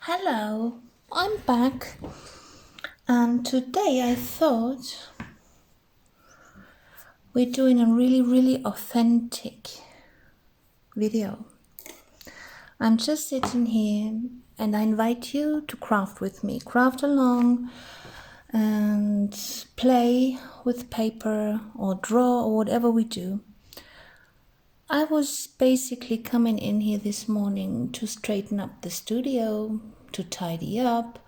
Hello, I'm back, and today I thought we're doing a really authentic video. I'm just sitting here and I invite you to craft with me, craft along and play with paper or draw or whatever we do. I was basically coming in here this morning to straighten up the studio, to tidy up.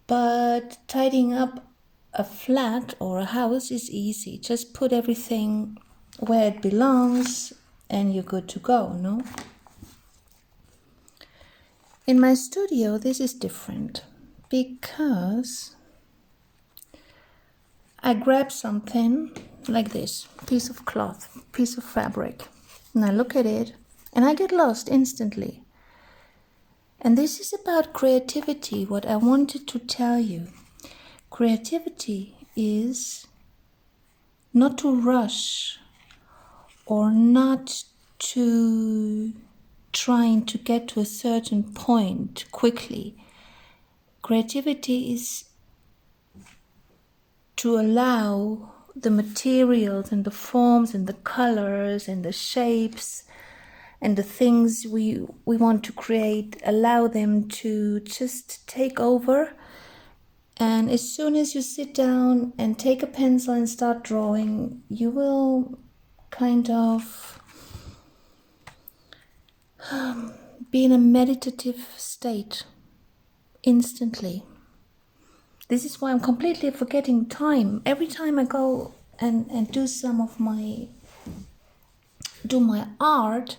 But tidying up a flat or a house is easy. Just put everything where it belongs and you're good to go, no? In my studio, this is different because I grab something like this, piece of cloth, piece of fabric, and I look at it and I get lost instantly. And this is about creativity, what I wanted to tell you. Creativity is not to rush or not to trying to get to a certain point quickly. Creativity is to allow the materials and the forms and the colors and the shapes and the things we want to create, allow them to just take over. And as soon as you sit down and take a pencil and start drawing, you will kind of be in a meditative state instantly. This is why I'm completely forgetting time. Every time I go and do my art,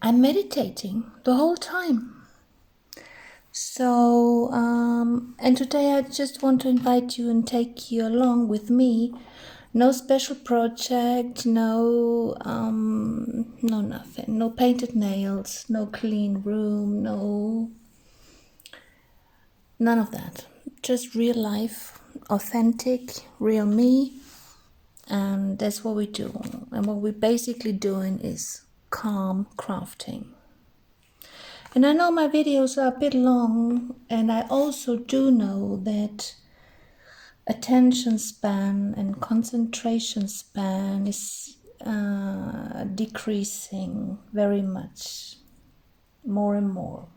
I'm meditating the whole time. So, and today I just want to invite you and take you along with me. No special project, no nothing, no painted nails, no clean room, none of that. Just real life, authentic, real me, and that's what we do. And what we're basically doing is calm crafting. And I know my videos are a bit long, and I also do know that attention span and concentration span is decreasing very much, more and more.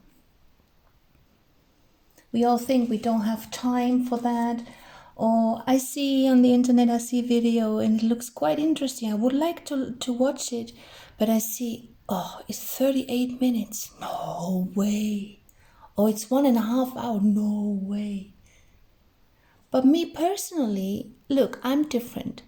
We all think we don't have time for that, or I see on the internet, I see video and it looks quite interesting. I would like to watch it, but I see, oh, it's 38 minutes. No way. Oh, it's 1.5 hours. No way. But me personally, look, I'm different.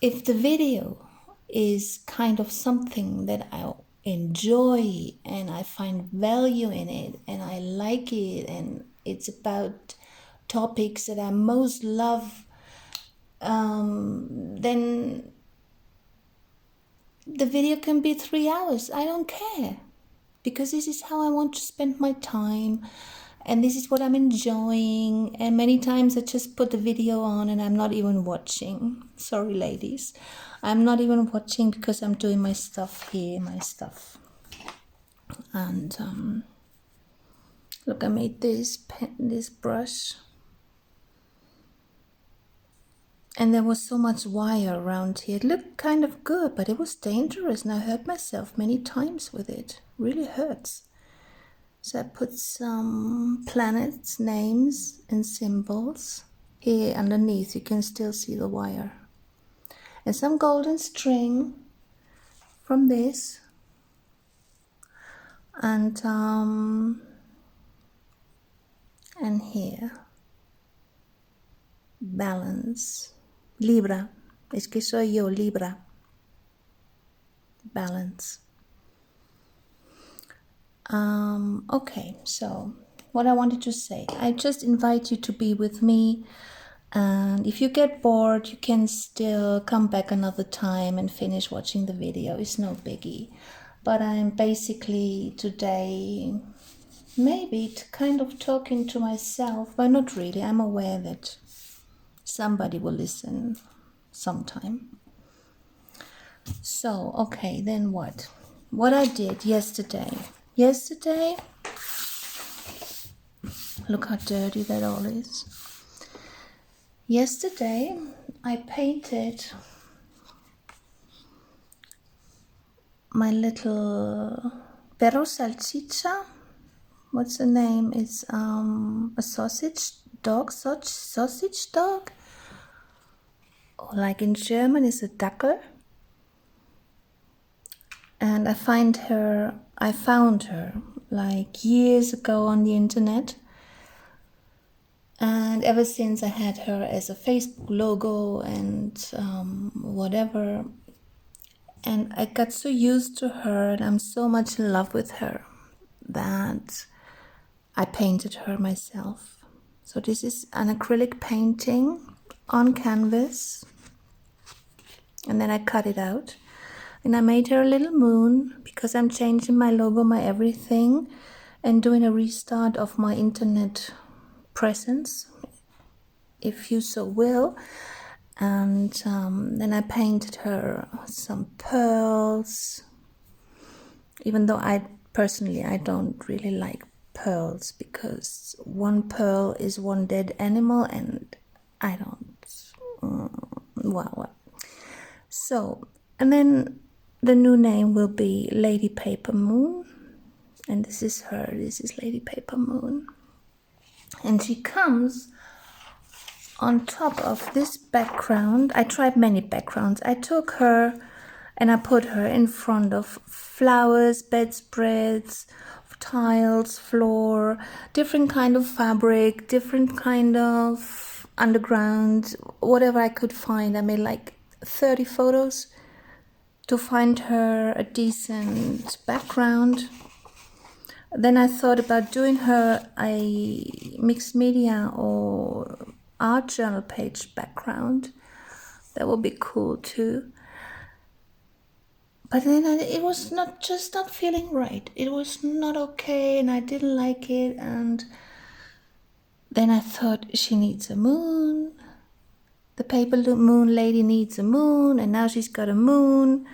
If the video is kind of something that I enjoy and I find value in it and I like it and it's about topics that I most love, then the video can be 3 hours. I don't care, because this is how I want to spend my time and this is what I'm enjoying. And many times I just put the video on and I'm not even watching. Sorry, ladies. I'm not even watching because I'm doing my stuff here, my stuff. And look, I made this brush. And there was so much wire around here. It looked kind of good, but it was dangerous. And I hurt myself many times with it. Really hurts. So I put some planets, names, and symbols. Here underneath, you can still see the wire. And some golden string from this. And here, balance. Libra. Es que soy yo, Libra. Balance. Okay, so what I wanted to say, I just invite you to be with me, and if you get bored, you can still come back another time and finish watching the video. It's no biggie. But I'm basically today maybe kind of talking to myself, but not really. I'm aware that somebody will listen sometime. So, okay, then what? What I did yesterday. Yesterday, Look how dirty that all is. Yesterday I painted my little perro salchicha. What's the name? It's a sausage dog. Or like in German is a Dackel. And I found her like years ago on the internet. And ever since I had her as a Facebook logo and whatever. And I got so used to her and I'm so much in love with her that I painted her myself. So this is an acrylic painting on canvas. And then I cut it out. And I made her a little moon because I'm changing my logo, my everything, and doing a restart of my internet presence, if you so will. And then I painted her some pearls, even though I don't really like pearls because one pearl is one dead animal and I don't, well. So, and then the new name will be Lady Paper Moon. And this is Lady Paper Moon. And she comes on top of this background. I tried many backgrounds. I took her and I put her in front of flowers, bedspreads, tiles, floor, different kind of fabric, different kind of underground, whatever I could find. I made like 30 photos to find her a decent background. Then I thought about doing her a mixed media or art journal page background. That would be cool too. But then it was not feeling right. It was not okay and I didn't like it. And then I thought she needs a moon. The paper moon lady needs a moon, and now she's got a moon.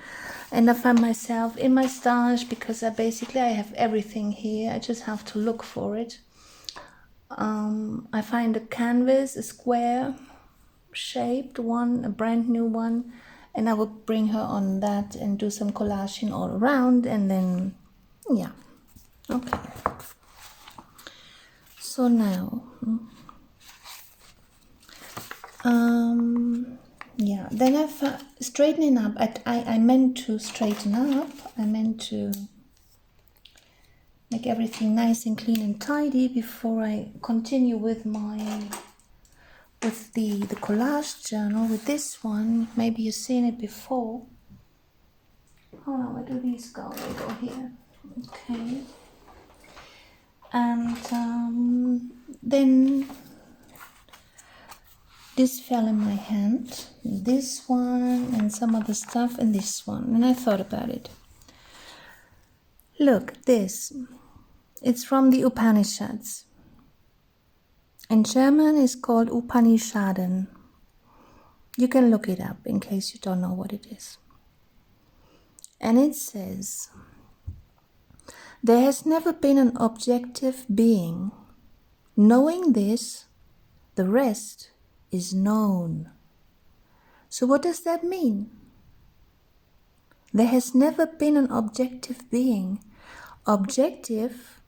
And I found myself in my stash because I have everything here. I just have to look for it. I find a canvas, a square shaped one, a brand new one, and I will bring her on that and do some collaging all around, and then yeah, okay. So now yeah, then I straightening up. I meant to straighten up. I meant to make everything nice and clean and tidy before I continue with the collage journal with this one. Maybe you've seen it before. Hold on, where do these go? They go here. Okay. And then this fell in my hand, this one and some other stuff, and this one, and I thought about it. Look, this, it's from the Upanishads. In German it's called Upanishaden. You can look it up in case you don't know what it is. And it says, there has never been an objective being. Knowing this, the rest is known. So what does that mean? There has never been an objective being. Objective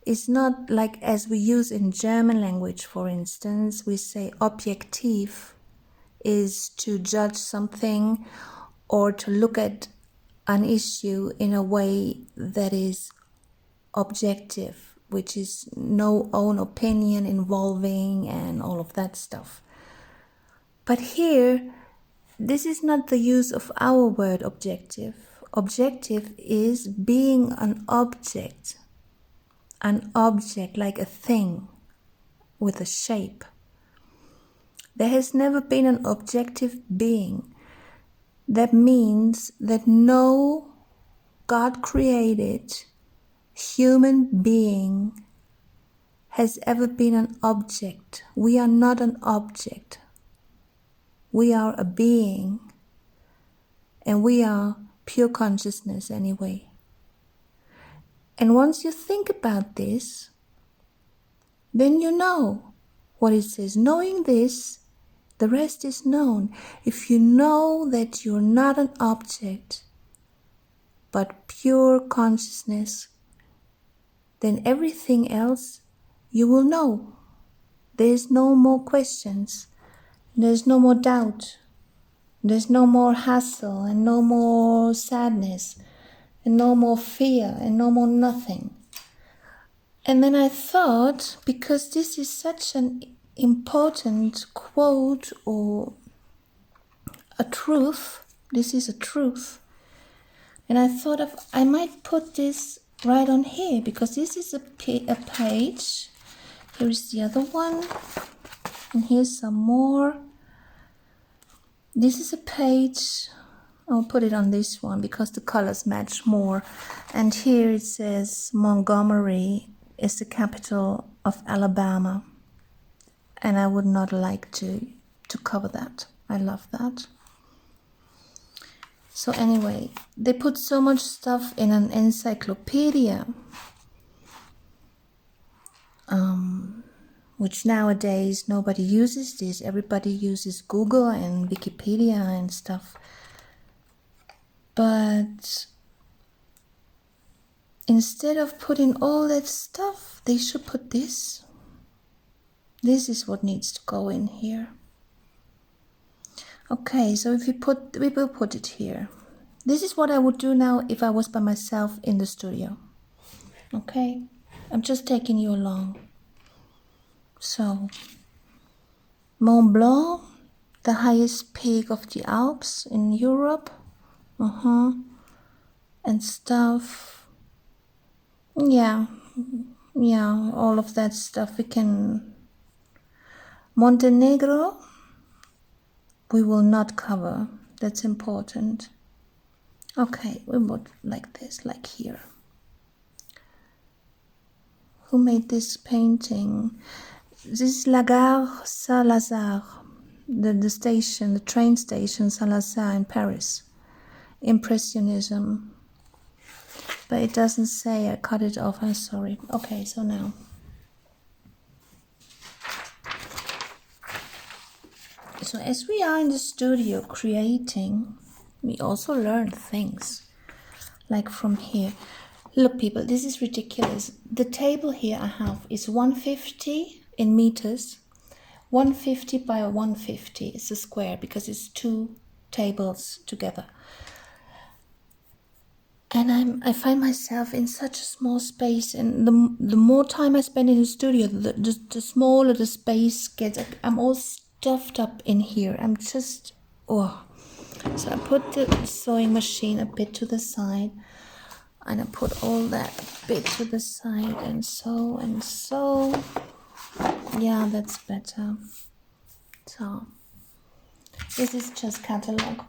is not like as we use in German language, for instance, we say objektiv is to judge something or to look at an issue in a way that is objective, which is no own opinion involving and all of that stuff. But here, this is not the use of our word objective. Objective is being an object like a thing with a shape. There has never been an objective being. That means that no God-created human being has ever been an object. We are not an object. We are a being, and we are pure consciousness anyway. And once you think about this, then you know what it says. Knowing this, the rest is known. If you know that you're not an object, but pure consciousness, then everything else you will know. There's no more questions. There's no more doubt. There's no more hassle and no more sadness and no more fear and no more nothing. And then I thought, because this is such an important quote or a truth, this is a truth, and I thought I might put this right on here, because this is a page. Here is the other one, and here's some more. This is a page. I'll put it on this one because the colors match more. And here it says Montgomery is the capital of Alabama. And I would not like to cover that. I love that. So anyway, they put so much stuff in an encyclopedia, which nowadays nobody uses this. Everybody uses Google and Wikipedia and stuff. But instead of putting all that stuff, they should put this. This is what needs to go in here. Okay, so if we will put it here. This is what I would do now if I was by myself in the studio. Okay, I'm just taking you along. So, Mont Blanc, the highest peak of the Alps in Europe. And stuff. Yeah, all of that stuff we can. Montenegro, we will not cover. That's important. Okay, we would like this, like here. Who made this painting? This is La Gare Saint-Lazare, the station, the train station Saint-Lazare in Paris. Impressionism. But it doesn't say, I cut it off, I'm sorry. Okay, so now. So as we are in the studio creating, we also learn things. Like from here. Look people, this is ridiculous. The table here I have is 150 in meters. 150 by 150 is a square because it's two tables together. And I find myself in such a small space, and the more time I spend in the studio, the smaller the space gets. I'm all stuffed up in here. I'm just, oh. So I put the sewing machine a bit to the side, and I put all that a bit to the side, and sew and sew. Yeah, that's better. So this is just catalog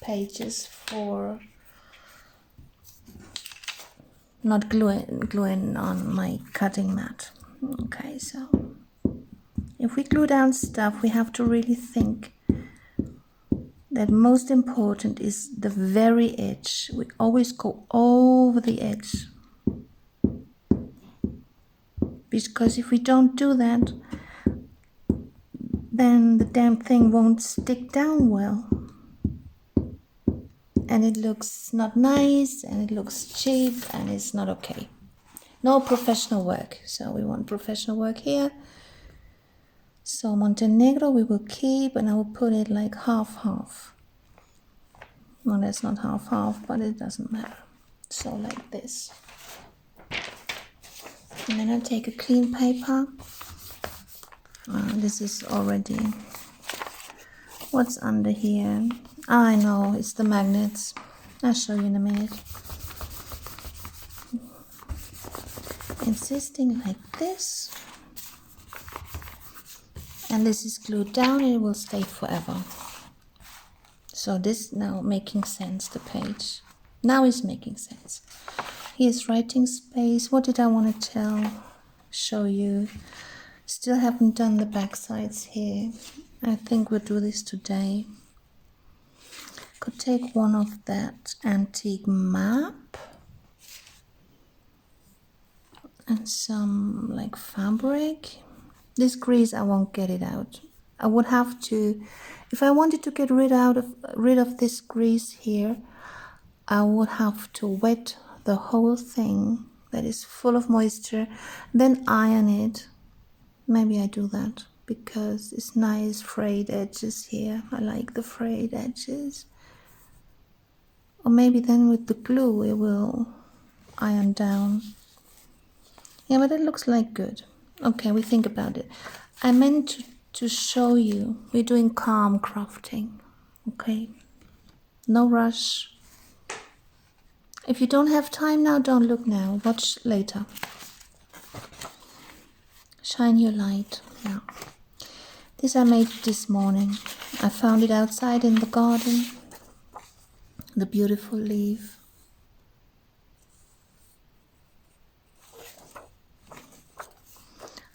pages for not gluing on my cutting mat. Okay, so if we glue down stuff, we have to really think that most important is the very edge. We always go over the edge, because if we don't do that, then the damn thing won't stick down well. And it looks not nice, and it looks cheap, and it's not okay. No professional work. So we want professional work here. So Montenegro we will keep, and I will put it like half-half. Well, that's not half-half, but it doesn't matter. So like this. And then I'll take a clean paper. This is already... What's under here? I know, it's the magnets. I'll show you in a minute. Insisting like this. And this is glued down and it will stay forever. So this now making sense, the page. Now it's making sense. Here's writing space. What did I want to show you? Still haven't done the back sides here. I think we'll do this today. Could take one of that antique map. and some like fabric. This grease, I won't get it out. I would have to, if I wanted to get rid of this grease here, I would have to wet the whole thing that is full of moisture, then iron it. Maybe I do that because it's nice frayed edges here. I like the frayed edges. Or maybe then with the glue it will iron down. Yeah, but it looks like good. Okay, we think about it. I meant to show you, we're doing calm crafting, okay? No rush. If you don't have time now, don't look now. Watch later. Shine your light. Yeah. This I made this morning. I found it outside in the garden. The beautiful leaf.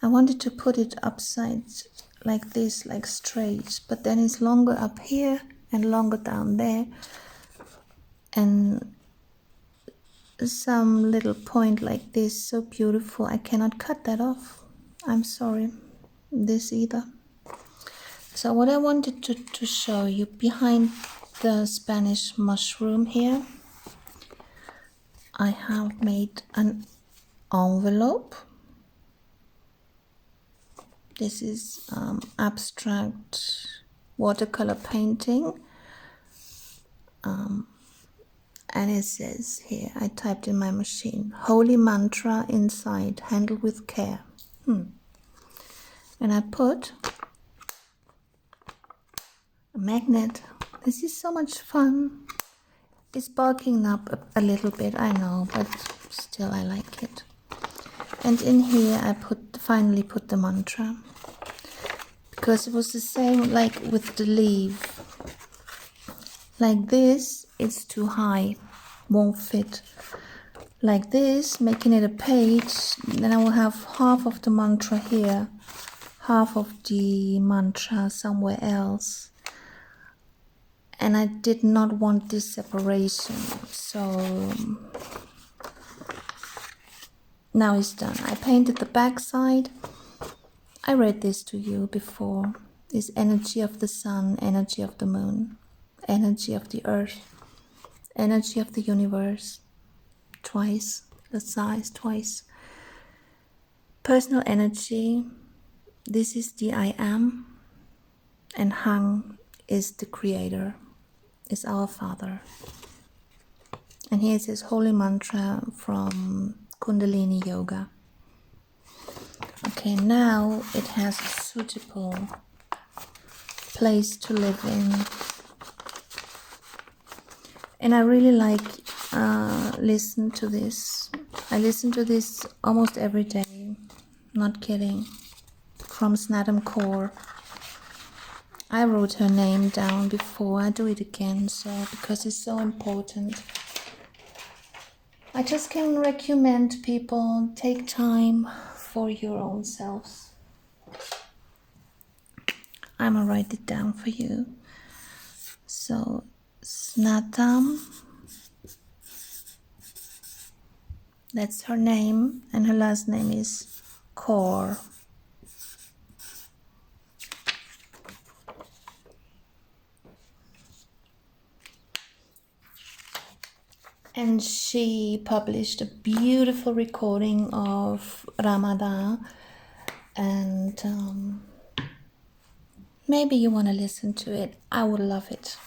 I wanted to put it upside like this, like straight, but then it's longer up here and longer down there. And some little point like this, so beautiful. I cannot cut that off. I'm sorry. This either. So what I wanted to show you behind the Spanish mushroom here, I have made an envelope. This is abstract watercolor painting. And it says here, I typed in my machine, holy mantra inside, handled with care. And I put a magnet. This is so much fun. It's bulking up a little bit, I know, but still I like it. And in here I finally put the mantra. Because it was the same like with the leaf. Like this, it's too high, won't fit. Like this, making it a page, then I will have half of the mantra here, half of the mantra somewhere else. And I did not want this separation, so now it's done. I painted the back side. I read this to you before. This energy of the sun, energy of the moon, energy of the earth, energy of the universe. Twice, the size twice. Personal energy, this is the I am, and Hang is the creator, is our father. And here it says holy mantra from Kundalini Yoga. Okay, now it has a suitable place to live in. And I really like listen to this. I listen to this almost every day, not kidding, from Snatam Kaur. I wrote her name down before. I do it again, so because it's so important. I just can recommend people take time for your own selves. I'm gonna write it down for you. So Snatam, that's her name, and her last name is Kaur. And she published a beautiful recording of Ramadan, and maybe you want to listen to it. I would love it.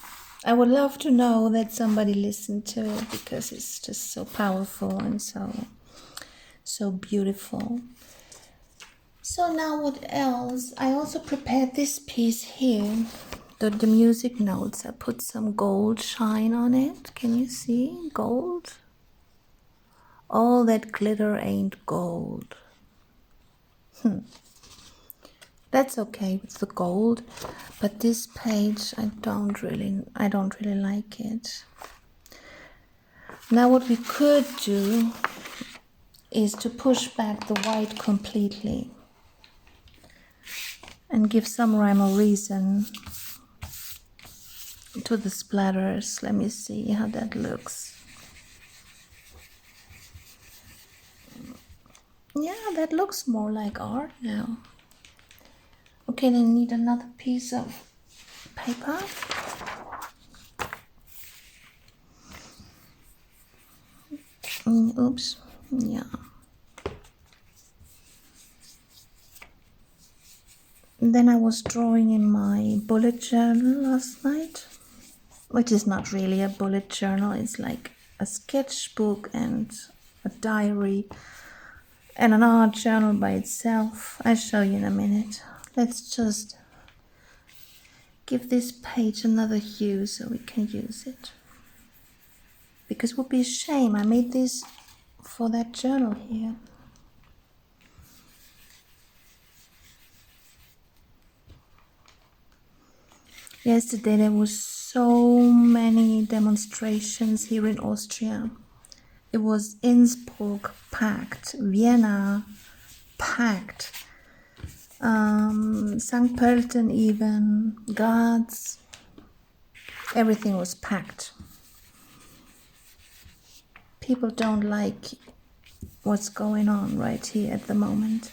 I would love to know that somebody listened to it because it's just so powerful and so beautiful. So now what else? I also prepared this piece here. The music notes, I put some gold shine on it. Can you see? Gold. All that glitter ain't gold. That's okay with the gold, but this page I don't really like it. Now what we could do is to push back the white completely and give some rhyme or reason to the splatters. Let me see how that looks. Yeah, that looks more like art now. Okay, then I need another piece of paper. Oops. Yeah. Then I was drawing in my bullet journal last night, which is not really a bullet journal. It's like a sketchbook and a diary and an art journal by itself. I'll show you in a minute. Let's just give this page another hue so we can use it. Because it would be a shame. I made this for that journal here. Yesterday there was so many demonstrations here in Austria. It was Innsbruck packed, Vienna packed, St. Pölten even, Graz, everything was packed. People don't like what's going on right here at the moment.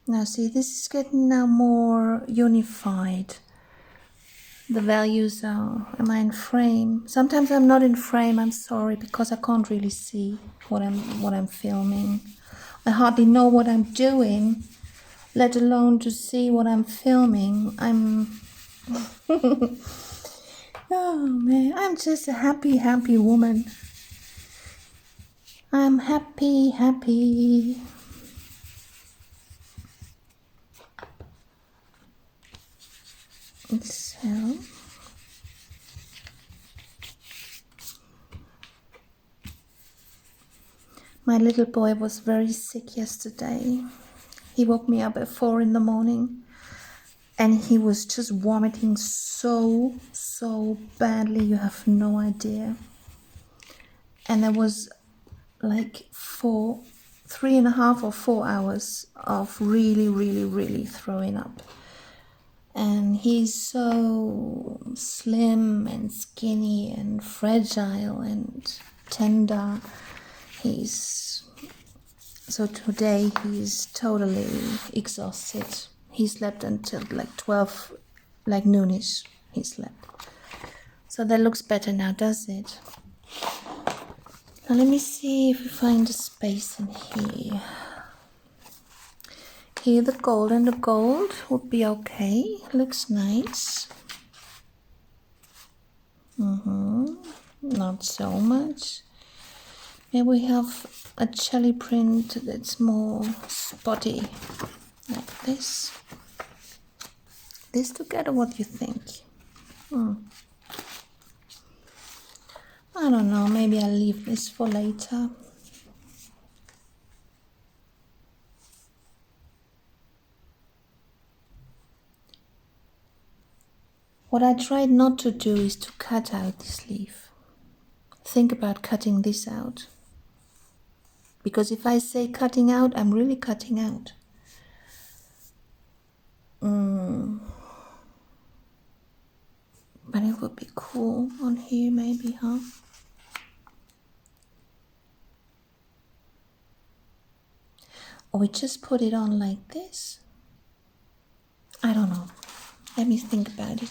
Now see, this is getting now more unified. The values are, am I in frame? Sometimes I'm not in frame, I'm sorry, because I can't really see what I'm filming. I hardly know what I'm doing, let alone to see what I'm filming. Oh man, I'm just a happy, happy woman. I'm happy, happy. So, my little boy was very sick yesterday. He woke me up at 4 in the morning and he was just vomiting so badly, you have no idea. And there was like 3.5 or 4 hours of really throwing up. And he's so slim and skinny and fragile and tender. So today he's totally exhausted. He slept until like 12, like noonish he slept. So that looks better now, does it? Now let me see if we find a space in here. Here the gold and the gold would be okay. Looks nice. Not so much. Maybe we have a jelly print that's more spotty, like this. This together, what do you think? I don't know, maybe I'll leave this for later. What I tried not to do is to cut out this leaf. Think about cutting this out. Because if I say cutting out, I'm really cutting out. But it would be cool on here maybe, huh? Or we just put it on like this? I don't know. Let me think about it.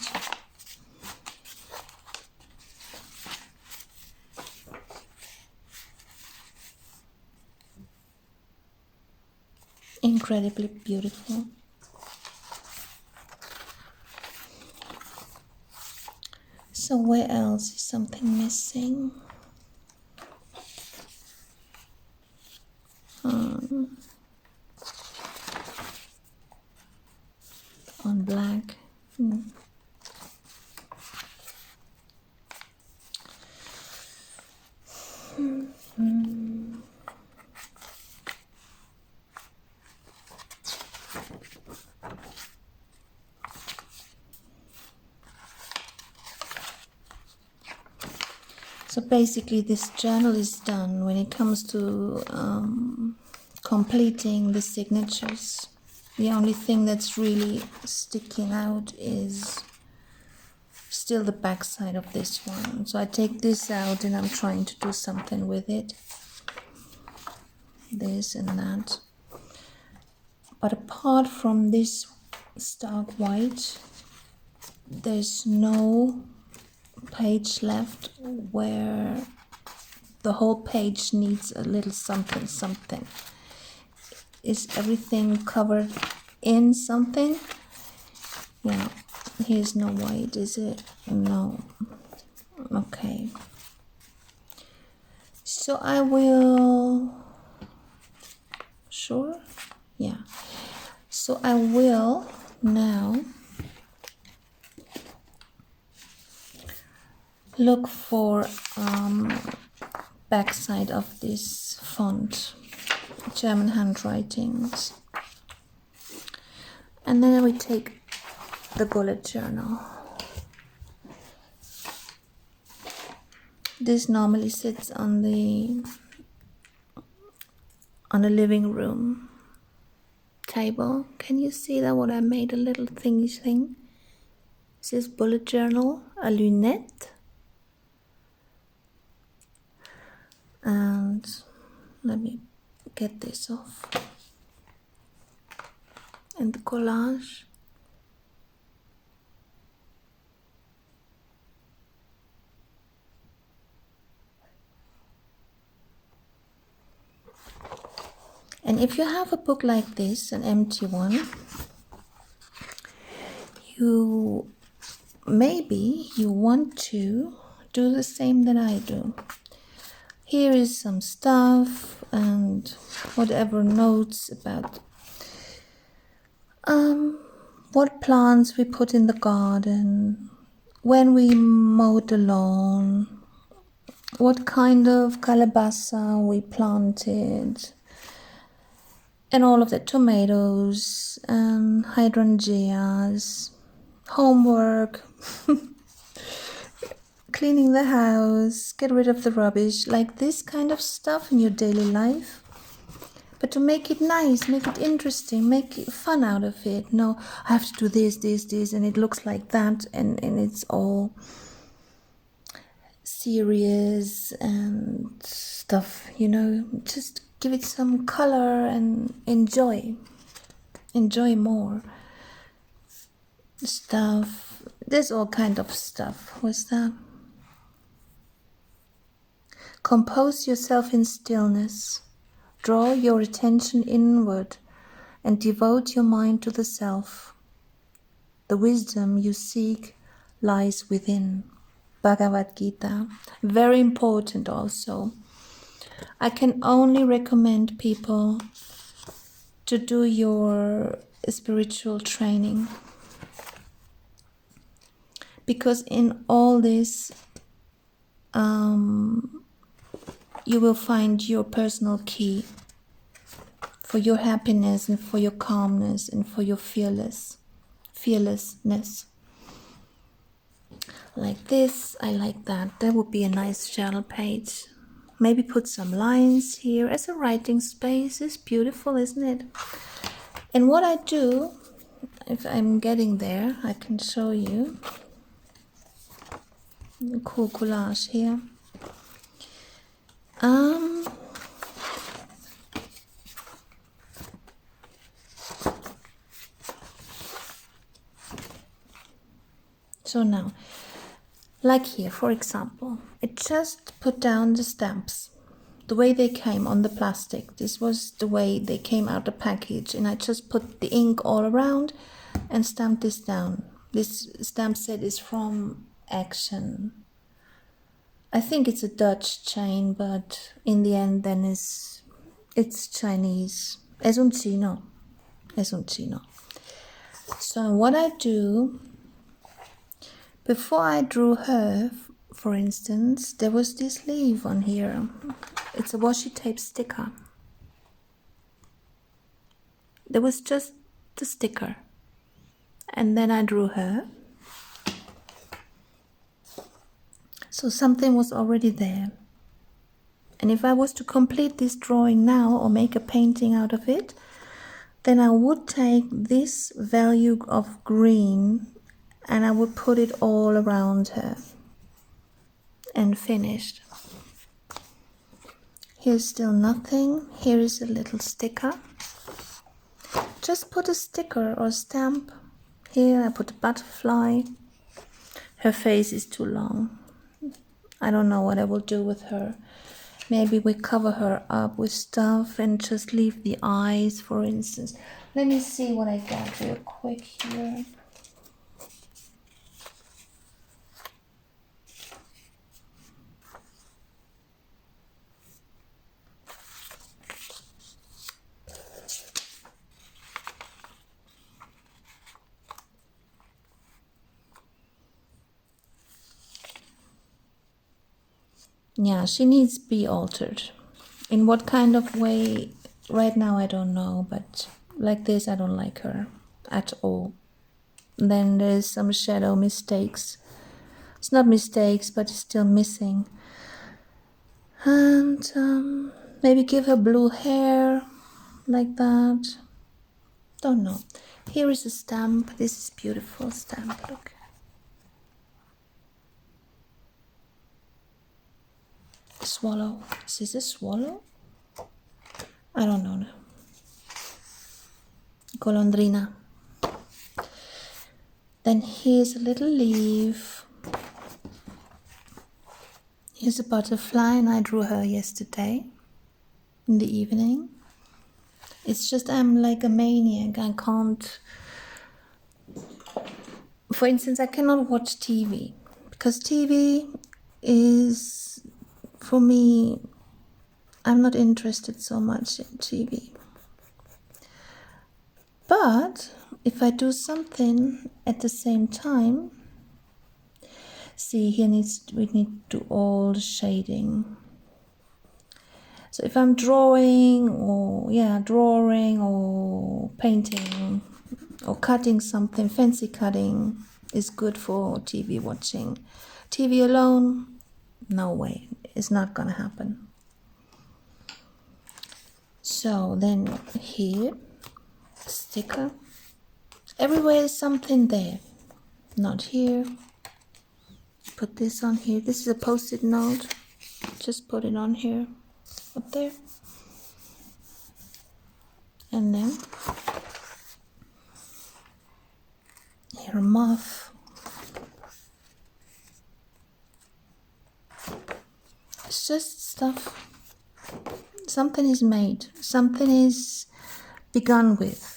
Incredibly beautiful. So where else is something missing? On black. So basically this journal is done when it comes to completing the signatures. The only thing that's really sticking out is still the back side of this one. So I take this out and I'm trying to do something with it. this and that. But apart from this stark white, there's no page left where the whole page needs a little something something. Is everything covered in something? Yeah, here's no white, is it? No. Okay. So I will, sure? Yeah. So I will now look for backside of this font, German handwritings. And then I will take the bullet journal. This normally sits on the living room table. Can you see that what I made a little thingy thing? This is bullet journal, a lunette. And let me get this off. And the collage. And if you have a book like this, an empty one, maybe you want to do the same that I do. Here is some stuff and whatever notes about what plants we put in the garden, when we mowed the lawn, what kind of calabasa we planted, and all of the tomatoes and hydrangeas, homework, cleaning the house, get rid of the rubbish, like this kind of stuff in your daily life. But to make it nice, make it interesting, make fun out of it. No, I have to do this, and it looks like that, and it's all serious and stuff, you know. Just give it some color and enjoy more stuff. There's all kind of stuff. What's that? Compose yourself in stillness. Draw your attention inward and devote your mind to the self. The wisdom you seek lies within. Bhagavad Gita. Very important also. I can only recommend people to do your spiritual training, because in all this you will find your personal key for your happiness and for your calmness and for your fearlessness. Like this, I like that. That would be a nice journal page. Maybe put some lines here as a writing space. It's beautiful, isn't it? And what I do, if I'm getting there, I can show you. Cool collage here. So now, like here, for example, I just put down the stamps, the way they came on the plastic. This was the way they came out the package, and I just put the ink all around and stamped this down. This stamp set is from Action. I think it's a Dutch chain, but in the end then it's Chinese. Es un chino. So what I do, before I drew her, for instance, there was this leaf on here. It's a washi tape sticker. There was just the sticker. And then I drew her. So something was already there. And if I was to complete this drawing now or make a painting out of it, then I would take this value of green and I would put it all around her and finished. Here's still nothing. Here is a little sticker. Just put a sticker or stamp. Here I put a butterfly. Her face is too long. I don't know what I will do with her. Maybe we cover her up with stuff and just leave the eyes, for instance. Let me see what I got real quick here. Yeah, she needs to be altered. In what kind of way? Right now I don't know, but like this I don't like her at all. Then there's some shadow mistakes. It's not mistakes, but it's still missing. And maybe give her blue hair like that. Don't know. Here is a stamp. This is beautiful stamp. Look. Swallow. Is this a swallow? I don't know now. Golondrina. Then here's a little leaf. Here's a butterfly, and I drew her yesterday in the evening. It's just I'm like a maniac. I can't. For instance, I cannot watch TV because TV is, for me, I'm not interested so much in TV. But if I do something at the same time, see here we need to do all the shading. So if I'm drawing or painting or cutting something, fancy cutting is good for TV watching. TV alone, no way, it's not gonna happen. So then here, sticker. Everywhere is something there. Not here. Put this on here. This is a post-it note. Just put it on here. Up there. And then here a moth. It's just stuff. Something is made. Something is begun with.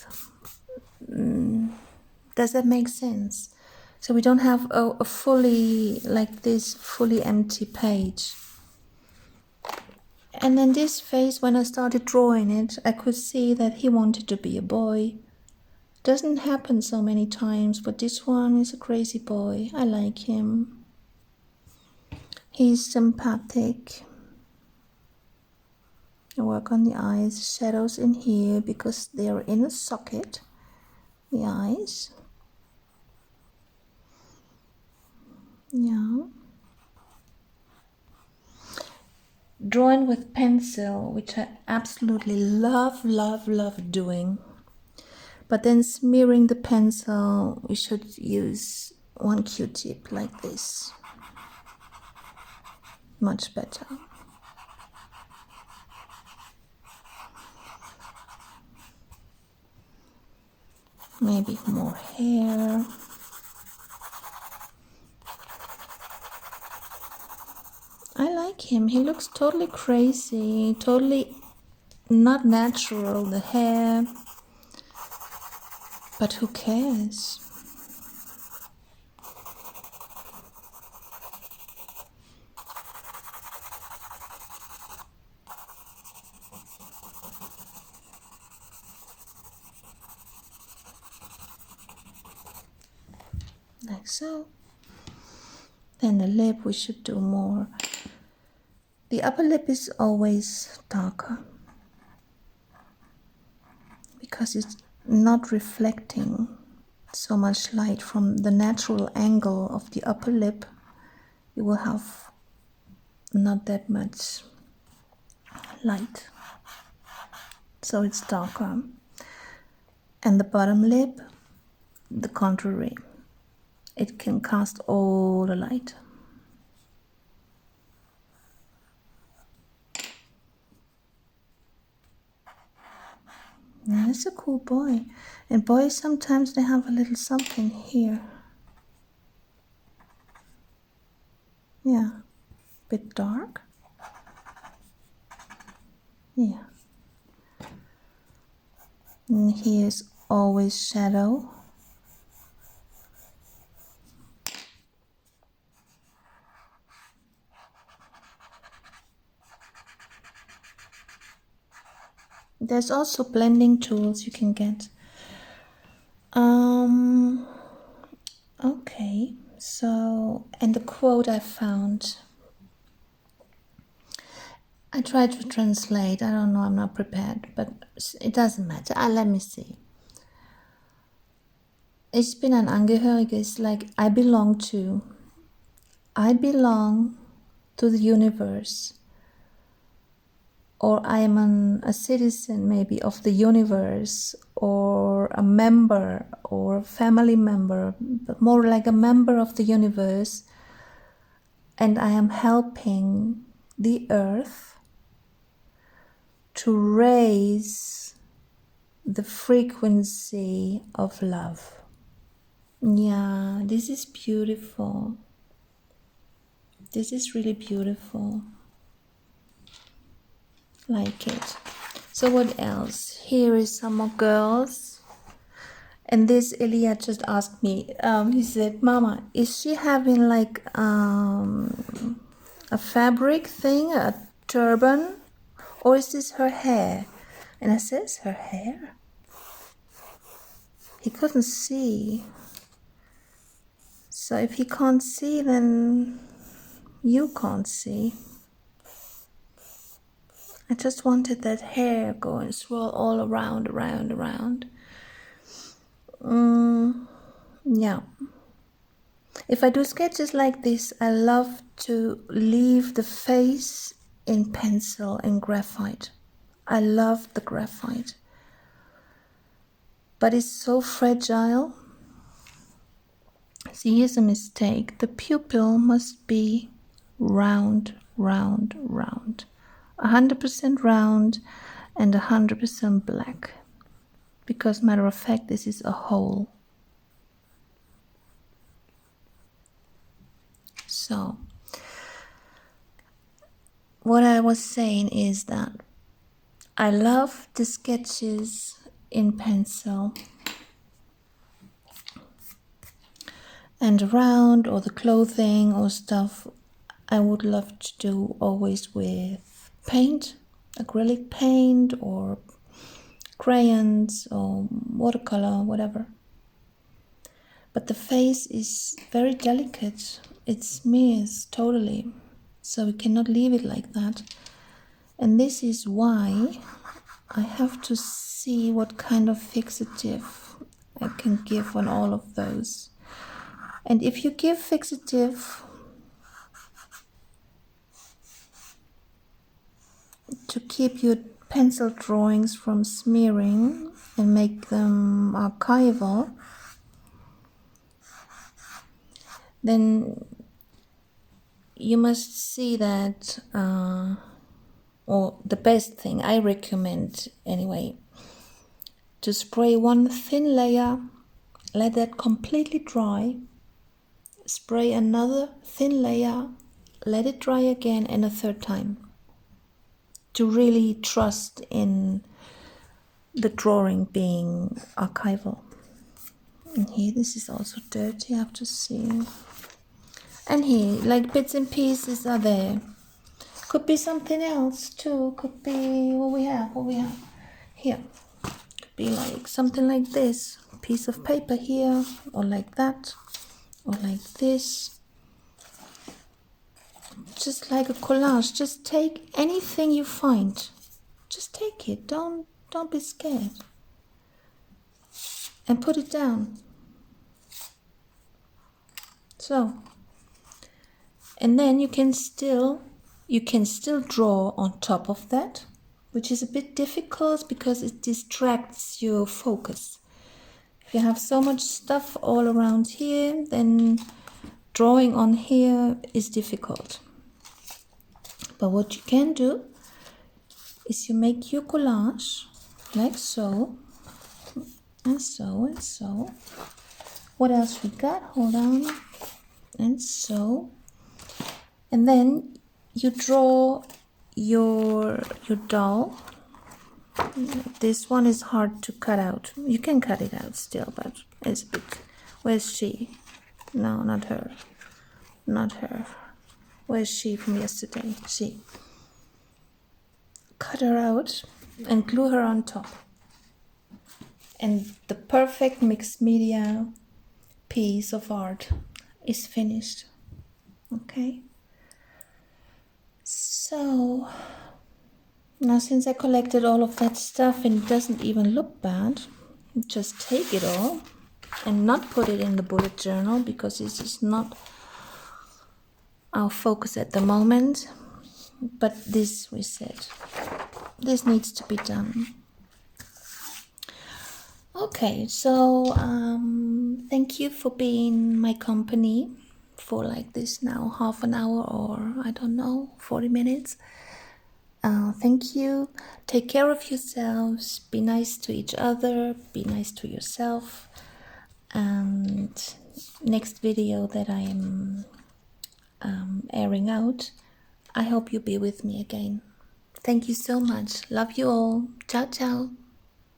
Does that make sense? So we don't have a fully, like this, fully empty page. And then this face, when I started drawing it, I could see that he wanted to be a boy. Doesn't happen so many times, but this one is a crazy boy. I like him. He's sympathetic. I work on the eyes, shadows in here because they are in a socket. The eyes. Yeah. Drawing with pencil, which I absolutely love doing. But then smearing the pencil, we should use one Q-tip like this. Much better. Maybe more hair. I like him. He looks totally crazy, totally not natural, the hair. But who cares? Like so. Then the lip, we should do more. The upper lip is always darker because it's not reflecting so much light from the natural angle of the upper lip. You will have not that much light, so it's darker. And the bottom lip, the contrary, it can cast all the light. Yeah, he's a cool boy. And boys, sometimes they have a little something here. Yeah, bit dark. Yeah. And here's always shadow. There's also blending tools you can get. Okay, so, and the quote I found, I tried to translate. I don't know, I'm not prepared, but it doesn't matter. Let me see. Ich bin ein Angehöriger is like I belong to the universe, or I am a citizen maybe of the universe, or a member or a family member, but more like a member of the universe, and I am helping the earth to raise the frequency of love. Yeah, this is beautiful. This is really beautiful. Like it. So what else? Here is some more girls. And this Elia just asked me, he said, Mama, is she having like a fabric thing, a turban? Or is this her hair? And I said, it's her hair. He couldn't see. So if he can't see, then you can't see. I just wanted that hair go and swirl all around. Yeah. If I do sketches like this, I love to leave the face in pencil and graphite. I love the graphite. But it's so fragile. See, here's a mistake. The pupil must be round. 100% round and 100% black. Because matter of fact, this is a hole. So, what I was saying is that I love the sketches in pencil and around, or the clothing or stuff. I would love to do always with paint, acrylic paint or crayons or watercolor, whatever. But the face is very delicate. It smears totally, so we cannot leave it like that. And this is why I have to see what kind of fixative I can give on all of those. And if you give fixative to keep your pencil drawings from smearing and make them archival, then you must see that, or the best thing I recommend anyway, to spray one thin layer, let that completely dry, spray another thin layer, let it dry again, and a third time, to really trust in the drawing being archival. And here, this is also dirty, I have to see. And here, like bits and pieces are there. Could be something else too. Could be what we have here. Could be like something like this, piece of paper here, or like that, or like this. Just like a collage. Just take anything you find. Just take it. Don't be scared. And put it down. So, and then you can still draw on top of that, which is a bit difficult because it distracts your focus. If you have so much stuff all around here, then drawing on here is difficult. But what you can do is you make your collage like so, and so, and so. What else we got? Hold on. And so. And then you draw your doll. This one is hard to cut out. You can cut it out still, but it's a bit... Where's she? No, not her. Not her. Where's she from yesterday? She. Cut her out and glue her on top. And the perfect mixed media piece of art is finished. Okay? So, now since I collected all of that stuff and it doesn't even look bad, just take it all and not put it in the bullet journal because this is not our focus at the moment. But this, we said, this needs to be done. Okay, so thank you for being my company for like this now, half an hour or I don't know, 40 minutes. Thank you. Take care of yourselves. Be nice to each other. Be nice to yourself. And next video that I am airing out, I hope you'll be with me again. Thank you so much. Love you all. Ciao, ciao.